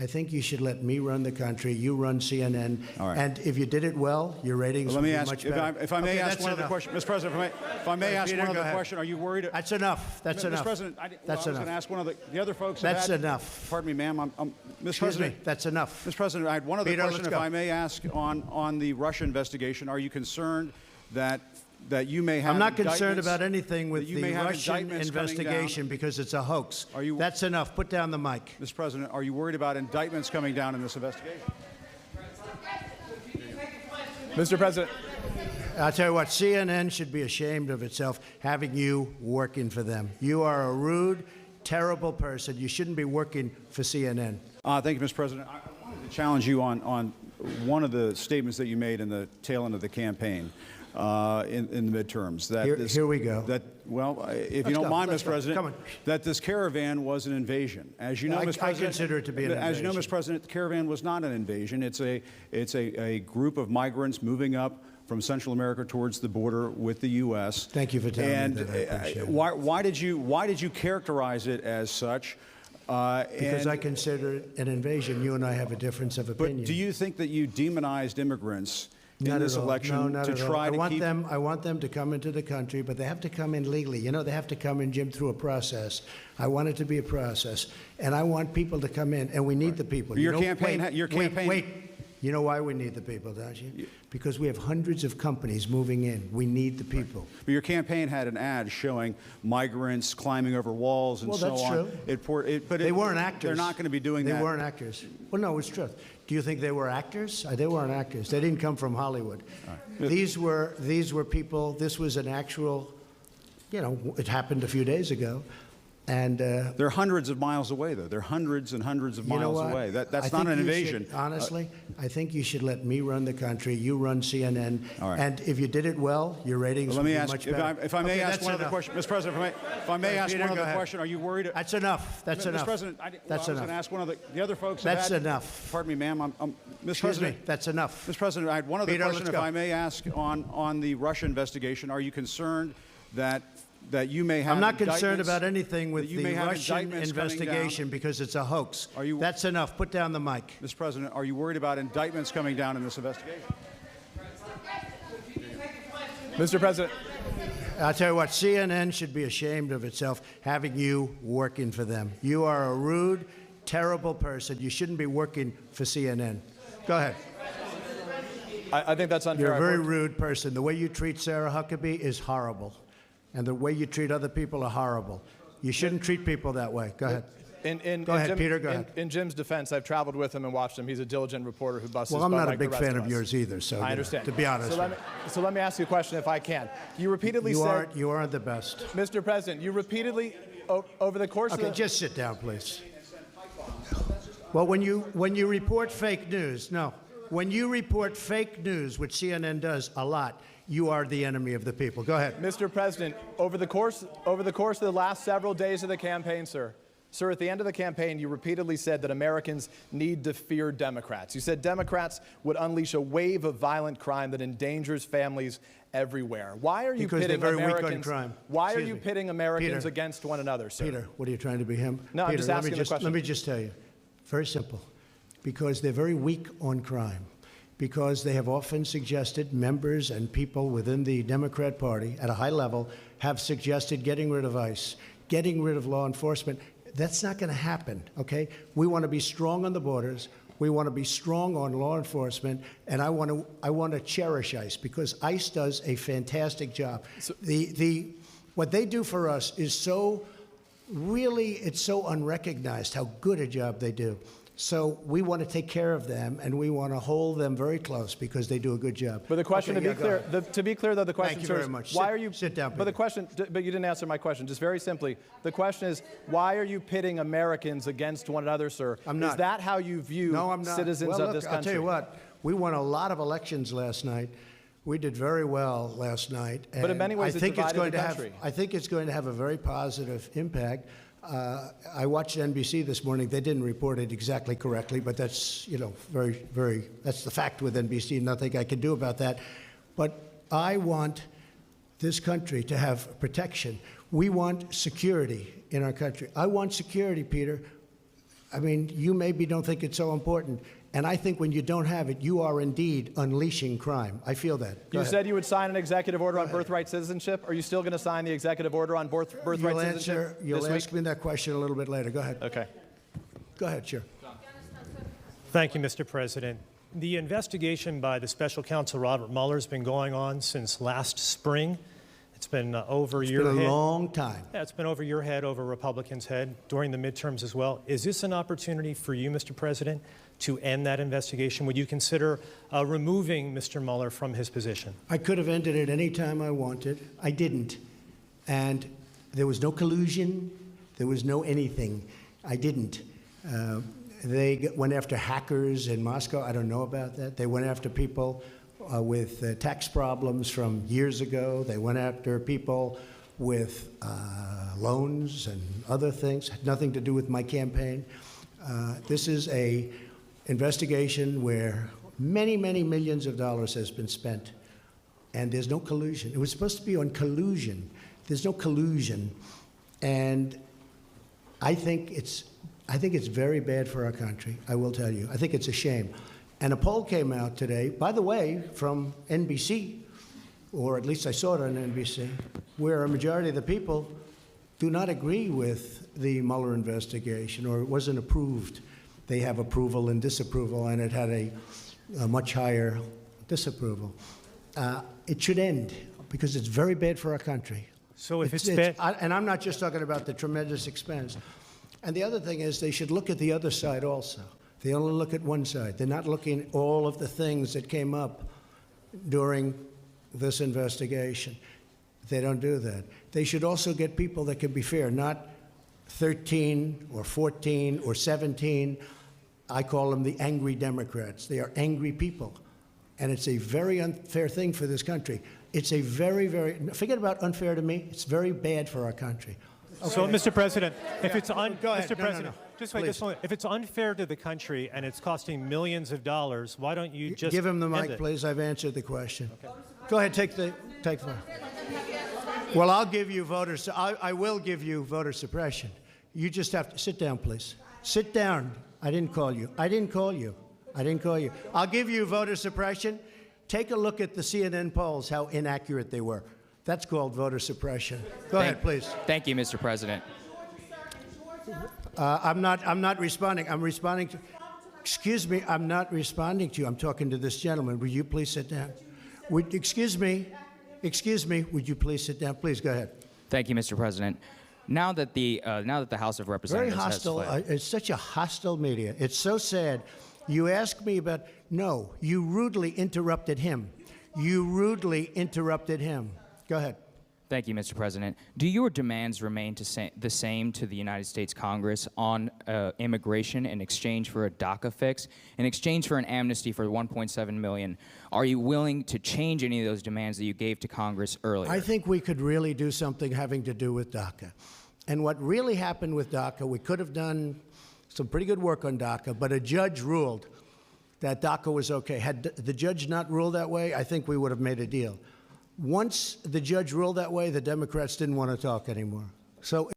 I think you should let me run the country. You run CNN. All right. And if you did it well, your ratings Let would me be ask, much if better. I may Okay, ask that's one other enough. question, Mr. President. If I may ask Peter, one go other ahead. question, are you worried? That's enough. That's enough. Mr. President, That's I was enough. going to ask one of the other folks. That's have had, enough. Pardon me, ma'am. Mr. Excuse President, me. That's enough. Mr. President, I had one other Peter, question, let's if go. I may ask, on the Russia investigation. Are you concerned that you may have? I'm not concerned indictments- about anything with that you the may have Russian indictments coming down? investigation because it's a hoax. Are you- That's enough. Put down the mic. Mr. President, are you worried about indictments coming down in this investigation? Mr. President. I'll tell you what, CNN should be ashamed of itself having you working for them. You are a rude, terrible person. You shouldn't be working for CNN. Thank you, Mr. President. I wanted to challenge you on one of the statements that you made in the tail end of the campaign in the midterms. That Here we go. That, well, if you Let's don't go. mind, Let's Mr. go. President, Come on. that this caravan was an invasion. As you know, I Mr. President, consider it to be an As you know, invasion. Mr. President, the caravan was not an invasion. It's a group of migrants moving up from Central America towards the border with the U.S. Thank you for telling and me that. I appreciate it. why did you characterize it as such? Because I consider it an invasion. You and I have a difference of opinion. But do you think that you demonized immigrants in Not this at all. election No, not to at all. try to keep? I want them to come into the country, but they have to come in legally. You know, they have to come in, Jim, through a process. I want it to be a process, and I want people to come in, and we need the people. Your You know, campaign. Wait. You know why we need the people, don't you? Because we have hundreds of companies moving in. We need the people. But your campaign had an ad showing migrants climbing over walls and Well, so that's on. true. They weren't actors. They're not going to be doing that. They weren't actors. Well, no, it's true. Do you think they were actors? They weren't actors. They didn't come from Hollywood. These were people. This was an actual. You know, it happened a few days ago, and They're hundreds of miles away, though. They're hundreds and hundreds of you know miles what? away. I That's think not an you invasion. should- honestly, I think you should let me run the country. You run CNN. All right. And if you did it well, your ratings Let would me be ask, much if better. I may Okay, ask that's one other enough. question, Mr. President. If I may ask Peter, one go other ahead. question, are you worried? That's enough. That's enough. Mr. President, I That's was going enough. to ask one of the other folks. have That's had- enough. Pardon me, ma'am. Mr. Excuse President. me. That's enough. Mr. President, I had one other Peter, question, let's if go. I may ask, on the Russia investigation. Are you concerned that you may have? I'm not concerned indictments- about anything with that you the may have Russian indictments coming down? investigation because it's a hoax. That's enough. Put down the mic. Mr. President, are you worried about indictments coming down in this investigation? Mr. President. I'll tell you what, CNN should be ashamed of itself having you working for them. You are a rude, terrible person. You shouldn't be working for CNN. Go ahead. I think that's unfair. You're a I've very worked- rude person. The way you treat Sarah Huckabee is horrible. And the way you treat other people are horrible. You shouldn't treat people that way. Go ahead. Go ahead, Peter, go ahead. In Jim's defense, I've traveled with him and watched him. He's a diligent reporter who busts Well, his I'm butt not a like the big rest fan of of us. yours either, so I understand. to be honest So with let me ask you a question if I can. You repeatedly said, you aren't the best. Mr. President, you repeatedly, over the course Okay, of the... just sit down, please. Well, when you report fake news, when you report fake news, which CNN does a lot, you are the enemy of the people. Go ahead. Mr. President, over the course of the last several days of the campaign, sir, at the end of the campaign, you repeatedly said that Americans need to fear Democrats. You said Democrats would unleash a wave of violent crime that endangers families everywhere. Why are you Because pitting they're very weak on Americans? crime. Why are Excuse you me. pitting Americans Peter. against one another, sir? Peter, what are you trying to be him? No, I'm Peter, just let asking me the question. Let me just tell you, very simple. Because they're very weak on crime. Because they have often suggested, members and people within the Democrat Party at a high level have suggested getting rid of ICE, getting rid of law enforcement. That's not going to happen, okay? We want to be strong on the borders. We want to be strong on law enforcement, and I want to cherish ICE because ICE does a fantastic job. So, what they do for us is so it's so unrecognized how good a job they do. So we want to take care of them, and we want to hold them very close because they do a good job. But the question, Okay, to be clear, though, the question, Thank you sir, very is much. why are you sit down, But Peter. the question, but you didn't answer my question. Just very simply, the question is, why are you pitting Americans against one another, sir? I'm not. Is that how you view No, I'm not. citizens well, of look, this country? I'll tell you what. We won a lot of elections last night. We did very well last night. But in and many ways, I it think it's divided going the to have. country. I think it's going to have a very positive impact. I watched NBC this morning. They didn't report it exactly correctly, but that's that's the fact with NBC. Nothing I can do about that. But I want this country to have protection. We want security in our country. I want security, Peter. I mean, you maybe don't think it's so important. And I think when you don't have it, you are indeed unleashing crime. I feel that. Go You ahead. said you would sign an executive order on birthright citizenship. Are you still going to sign the executive order on birthright citizenship You'll this week? ask me that question a little bit later. Go ahead. Okay. Go ahead, Chair. Thank you, Mr. President. The investigation by the special counsel Robert Mueller has been going on since last spring. It's been over It's your been a head. long time. Yeah, it's been over your head, over Republicans' head during the midterms as well. Is this an opportunity for you, Mr. President, to end that investigation? Would you consider removing Mr. Mueller from his position? I could have ended it any time I wanted. I didn't. And there was no collusion. There was no anything. I didn't. They went after hackers in Moscow. I don't know about that. They went after people with tax problems from years ago. They went after people with loans and other things. Had nothing to do with my campaign. This is a investigation where many, many millions of dollars has been spent, and there's no collusion. It was supposed to be on collusion. There's no collusion, and I think it's very bad for our country. I will tell you. I think it's a shame. And a poll came out today, by the way, from NBC, or at least I saw it on NBC, where a majority of the people do not agree with the Mueller investigation, or it wasn't approved. They have approval and disapproval, and it had a much higher disapproval. It should end, because it's very bad for our country. So if it's bad... And I'm not just talking about the tremendous expense. And the other thing is they should look at the other side also. They only look at one side. They're not looking at all of the things that came up during this investigation. They don't do that. They should also get people that can be fair, not 13 or 14 or 17. I call them the angry Democrats. They are angry people. And it's a very unfair thing for this country. It's a very, very, forget about unfair to me, it's very bad for our country. Okay. So, Mr. President, if it's Go ahead. Mr. No, President, just wait Please. this moment. If it's unfair to the country and it's costing millions of dollars, why don't you just Give him the end mic, it? please. I've answered the question. Okay. Go ahead, take the. Well, I'll give you voters. I will give you voter suppression. You just have to sit down, please. Sit down. I didn't call you. I didn't call you. I didn't call you. I'll give you voter suppression. Take a look at the CNN polls, how inaccurate they were. That's called voter suppression. Go ahead, please. Thank you, Mr. President. I'm not responding. I'm responding to. Excuse me. I'm not responding to you. I'm talking to this gentleman. Will you please sit down? Excuse me. Would you please sit down? Please go ahead. Thank you, Mr. President. Now that the House of Very Representatives hostile. has split, It's such a hostile media. It's so sad. You asked me about. No, you rudely interrupted him. You rudely interrupted him. Go ahead. thank you, Mr. President. Do your demands remain the same to the United States Congress on immigration in exchange for a DACA fix, in exchange for an amnesty for 1.7 million? Are you willing to change any of those demands that you gave to Congress earlier? I think we could really do something having to do with DACA. And what really happened with DACA, we could have done some pretty good work on DACA, but a judge ruled that DACA was okay. Had the judge not ruled that way, I think we would have made a deal. Once the judge ruled that way, the Democrats didn't want to talk anymore. So